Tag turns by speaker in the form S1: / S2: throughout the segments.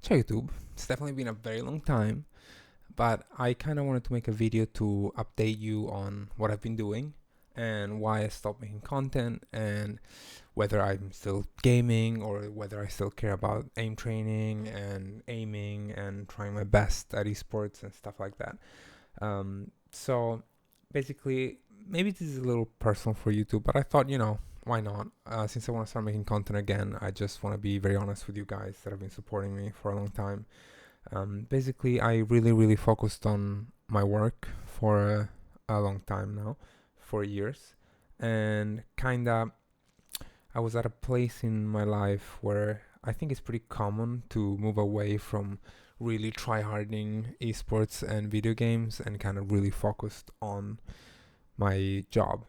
S1: Ciao YouTube. It's definitely been a very long time, but I kind of wanted to make a video to update you on what I've been doing and why I stopped making content and whether I'm still gaming or whether I still care about aim training and aiming and trying my best at esports and stuff like that. So basically, maybe this is a little personal for YouTube, but I thought, why not? Since I want to start making content again, I just want to be very honest with you guys that have been supporting me for a long time. Basically, I really, really focused on my work for a long time now, for years, and kinda, I was at a place in my life where I think it's pretty common to move away from really try harding esports and video games and kind of really focused on my job.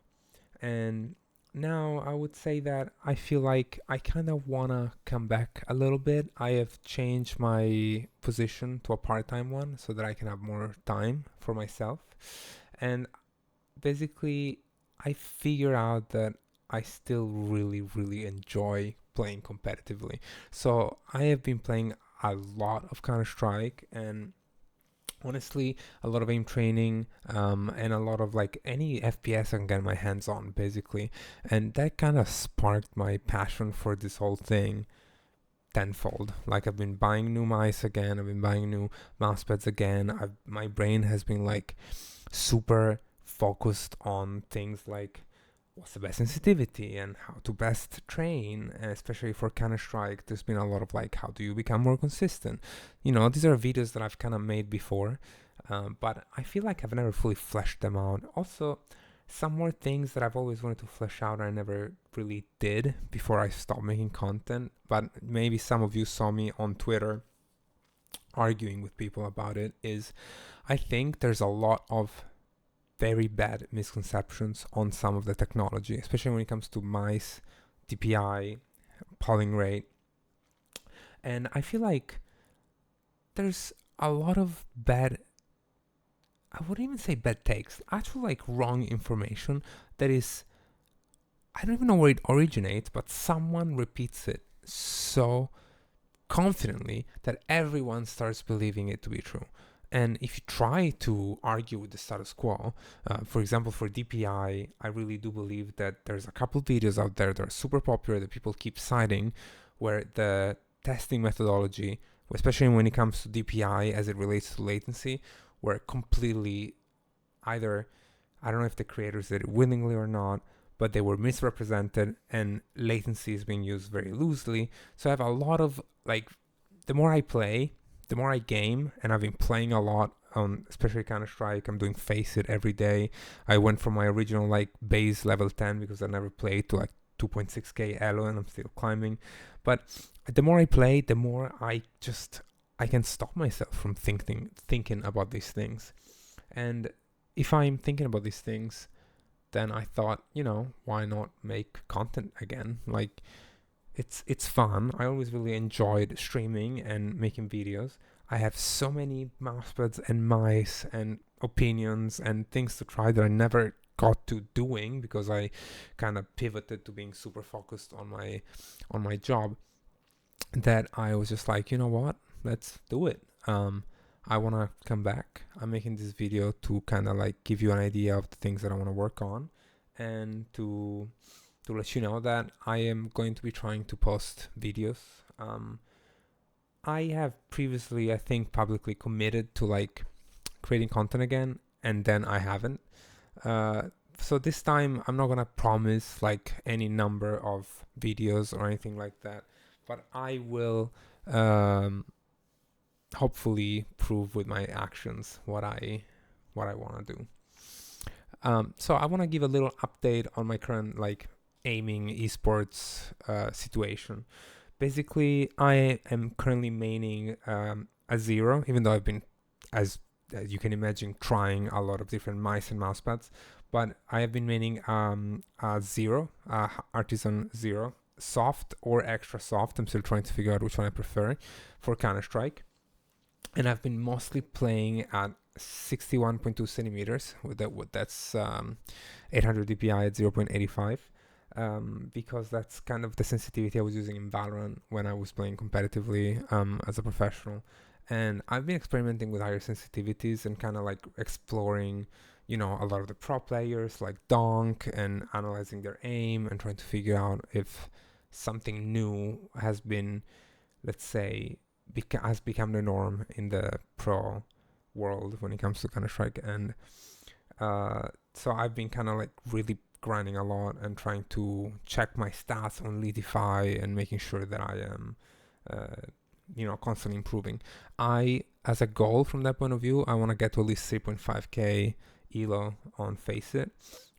S1: And now I would say that I feel like I kind of want to come back a little bit. I have changed my position to a part time one so that I can have more time for myself. And basically, I figure out that I still really, really enjoy playing competitively. So I have been playing a lot of Counter Strike and honestly a lot of aim training and a lot of like any FPS I can get my hands on basically, and that kind of sparked my passion for this whole thing tenfold. Like I've been buying new mice again, I've been buying new mouse pads again. My brain has been like super focused on things like what's the best sensitivity and how to best train, and especially for Counter Strike. There's been a lot of like, how do you become more consistent? These are videos that I've kind of made before, but I feel like I've never fully fleshed them out. Also, some more things that I've always wanted to flesh out, I never really did before I stopped making content. But maybe some of you saw me on Twitter arguing with people about it. Is I think there's a lot of very bad misconceptions on some of the technology, especially when it comes to mice, DPI, polling rate. And I feel like there's a lot of bad, I wouldn't even say bad takes, actual like wrong information that is, I don't even know where it originates, but someone repeats it so confidently that everyone starts believing it to be true. And if you try to argue with the status quo, for example, for DPI, I really do believe that there's a couple videos out there that are super popular that people keep citing where the testing methodology, especially when it comes to DPI as it relates to latency, were completely either, I don't know if the creators did it willingly or not, but they were misrepresented and latency is being used very loosely. So I have a lot of like, the more I play, the more I game, and I've been playing a lot on especially Counter Strike. I'm doing Face It every day. I went from my original like base level 10 because I never played to like 2.6k elo, and I'm still climbing. But the more I play, the more I can stop myself from thinking about these things. And if I'm thinking about these things, then I thought, why not make content again? Like it's fun. I always really enjoyed streaming and making videos. I have so many mousepads and mice and opinions and things to try that I never got to doing because I kind of pivoted to being super focused on my job, that I was just like, you know what? Let's do it. I want to come back. I'm making this video to kind of like give you an idea of the things that I want to work on, and to let you know that I am going to be trying to post videos. I have previously, I think, publicly committed to like creating content again, and then I haven't. Uh, so this time, I'm not gonna promise like any number of videos or anything like that, but I will um, hopefully prove with my actions what I want to do. So I want to give a little update on my current like aiming esports situation. Basically, I am currently maining a zero, even though I've been, as you can imagine, trying a lot of different mice and mouse pads. But I have been maining a zero, artisan zero, soft or extra soft. I'm still trying to figure out which one I prefer for Counter Strike. And I've been mostly playing at 61.2 centimeters. That's 800 dpi at 0.85. because that's kind of the sensitivity I was using in Valorant when I was playing competitively as a professional. And I've been experimenting with higher sensitivities and kind of like exploring, a lot of the pro players like Donk and analyzing their aim and trying to figure out if something new has been, let's say, has become the norm in the pro world when it comes to Counter-Strike. And so I've been kind of like really grinding a lot and trying to check my stats on Leadify and making sure that I am, constantly improving. As a goal from that point of view, I want to get to at least 3.5k elo on Faceit.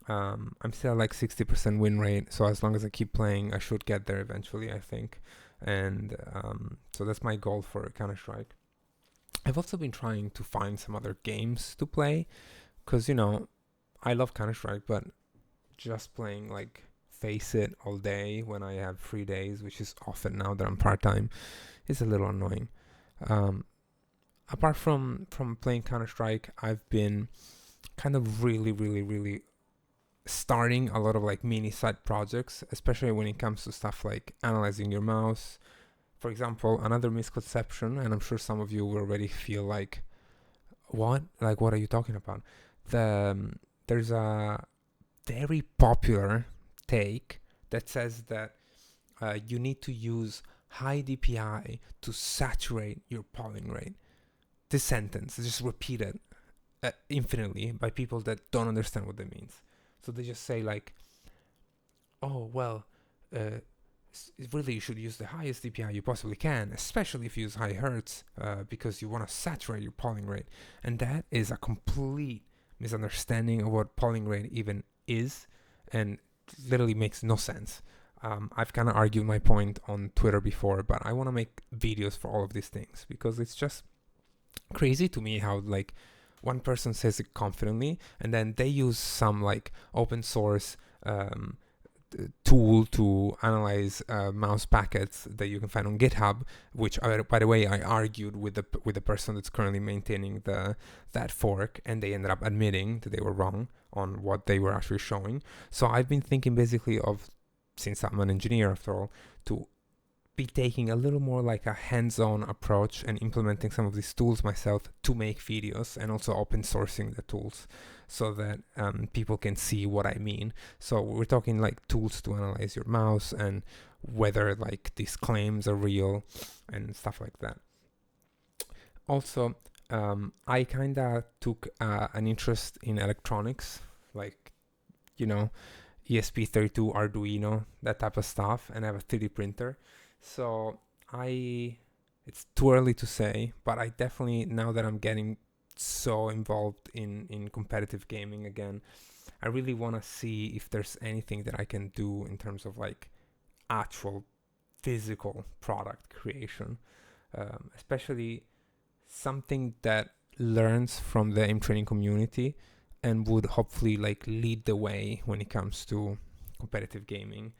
S1: I'm still like 60% win rate, so as long as I keep playing, I should get there eventually, I think. And so that's my goal for Counter-Strike. I've also been trying to find some other games to play, because I love Counter-Strike, but just playing like Faceit all day when I have free days, which is often now that I'm part-time, is a little annoying. Apart from playing Counter-Strike, I've been kind of really, really, really starting a lot of like mini side projects, especially when it comes to stuff like analyzing your mouse. For example, another misconception, and I'm sure some of you will already feel like, what? Like, what are you talking about? There's a very popular take that says that you need to use high DPI to saturate your polling rate. This sentence is just repeated infinitely by people that don't understand what that means. So they just say like, oh, well, really you should use the highest DPI you possibly can, especially if you use high hertz, because you want to saturate your polling rate. And that is a complete misunderstanding of what polling rate even is, and literally makes no sense. I've kind of argued my point on Twitter before, but I want to make videos for all of these things because it's just crazy to me how like one person says it confidently and then they use some like open source tool to analyze mouse packets that you can find on GitHub, which by the way I argued with the person that's currently maintaining that fork, and they ended up admitting that they were wrong on what they were actually showing. So I've been thinking basically of, since I'm an engineer after all, to be taking a little more like a hands-on approach and implementing some of these tools myself to make videos, and also open sourcing the tools so that people can see what I mean. So we're talking like tools to analyze your mouse and whether like these claims are real and stuff like that. Also, I kind of took an interest in electronics, like, ESP32, Arduino, that type of stuff, and I have a 3D printer. So it's too early to say, but I definitely, now that I'm getting so involved in competitive gaming again, I really want to see if there's anything that I can do in terms of like actual physical product creation, especially something that learns from the aim training community and would hopefully like lead the way when it comes to competitive gaming.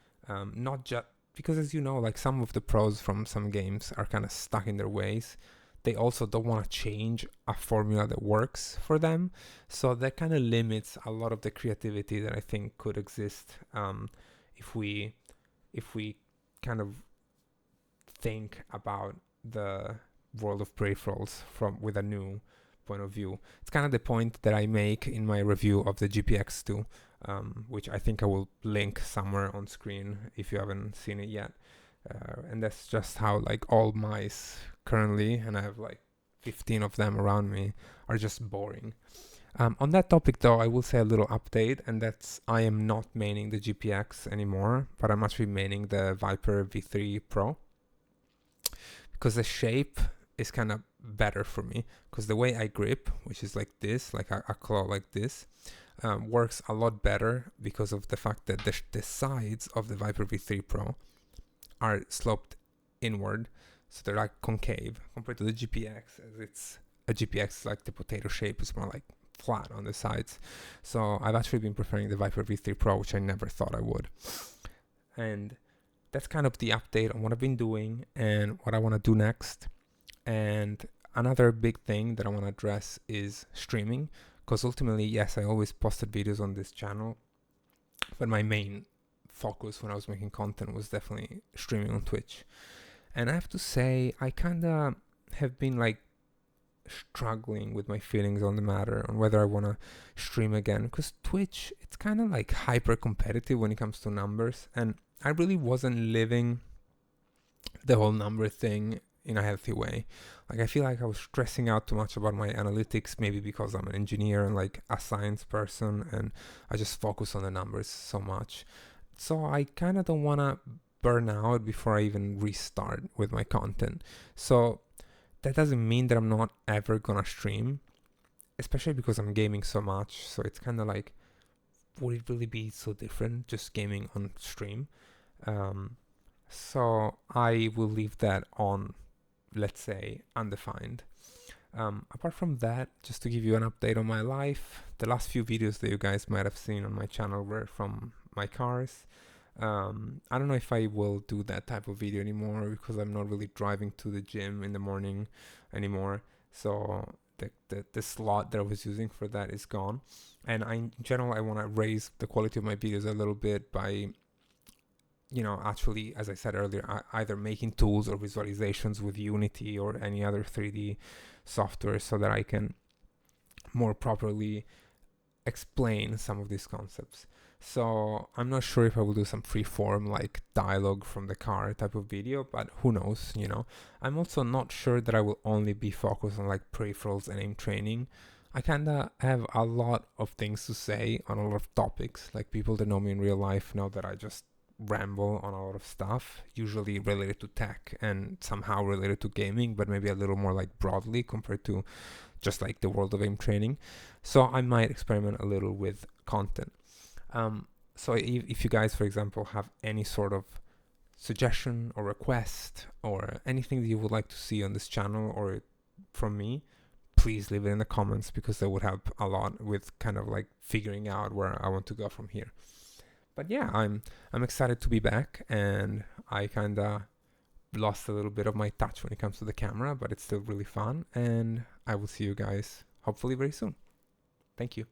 S1: Not just because, as you know, like some of the pros from some games are kind of stuck in their ways. They also don't want to change a formula that works for them. So that kind of limits a lot of the creativity that I think could exist if we kind of think about the world of peripherals with a new point of view. It's kind of the point that I make in my review of the GPX2, which I think I will link somewhere on screen if you haven't seen it yet. And that's just how like all mice currently, and I have like 15 of them around me, are just boring. On that topic though, I will say a little update, and that's I am not maining the GPX anymore, but I'm actually maining the Viper V3 Pro, because the shape is kind of better for me, because the way I grip, which is like this, like a claw like this, works a lot better because of the fact that the sides of the Viper V3 Pro are sloped inward, so they're like concave compared to the GPX, as it's a GPX like the potato shape is more like flat on the sides. So I've actually been preferring the Viper V3 Pro, which I never thought I would. And that's kind of the update on what I've been doing and what I want to do next. And another big thing that I want to address is streaming, because ultimately, yes, I always posted videos on this channel, but my main focus when I was making content was definitely streaming on Twitch. And I have to say, I kind of have been like struggling with my feelings on the matter on whether I want to stream again, because Twitch, it's kind of like hyper competitive when it comes to numbers, and I really wasn't living the whole number thing in a healthy way. Like, I feel like I was stressing out too much about my analytics, maybe because I'm an engineer and like a science person, and I just focus on the numbers so much. So I kind of don't want to burn out before I even restart with my content. So that doesn't mean that I'm not ever gonna stream, especially because I'm gaming so much. So it's kind of like, would it really be so different just gaming on stream? So I will leave that on, let's say, undefined. Apart from that, just to give you an update on my life, the last few videos that you guys might have seen on my channel were from my cars. I don't know if I will do that type of video anymore because I'm not really driving to the gym in the morning anymore. So the slot that I was using for that is gone. And in general, I want to raise the quality of my videos a little bit by, actually, as I said earlier, either making tools or visualizations with Unity or any other 3D software so that I can more properly explain some of these concepts. So I'm not sure if I will do some free form like dialogue from the car type of video, but who knows, I'm also not sure that I will only be focused on like peripherals and aim training. I kind of have a lot of things to say on a lot of topics. Like, people that know me in real life know that I just ramble on a lot of stuff, usually related to tech and somehow related to gaming, but maybe a little more like broadly compared to just like the world of aim training. So I might experiment a little with content. So if you guys, for example, have any sort of suggestion or request or anything that you would like to see on this channel or from me, please leave it in the comments, because that would help a lot with kind of like figuring out where I want to go from here. But yeah, I'm excited to be back, and I kind of lost a little bit of my touch when it comes to the camera, but it's still really fun, and I will see you guys hopefully very soon. Thank you.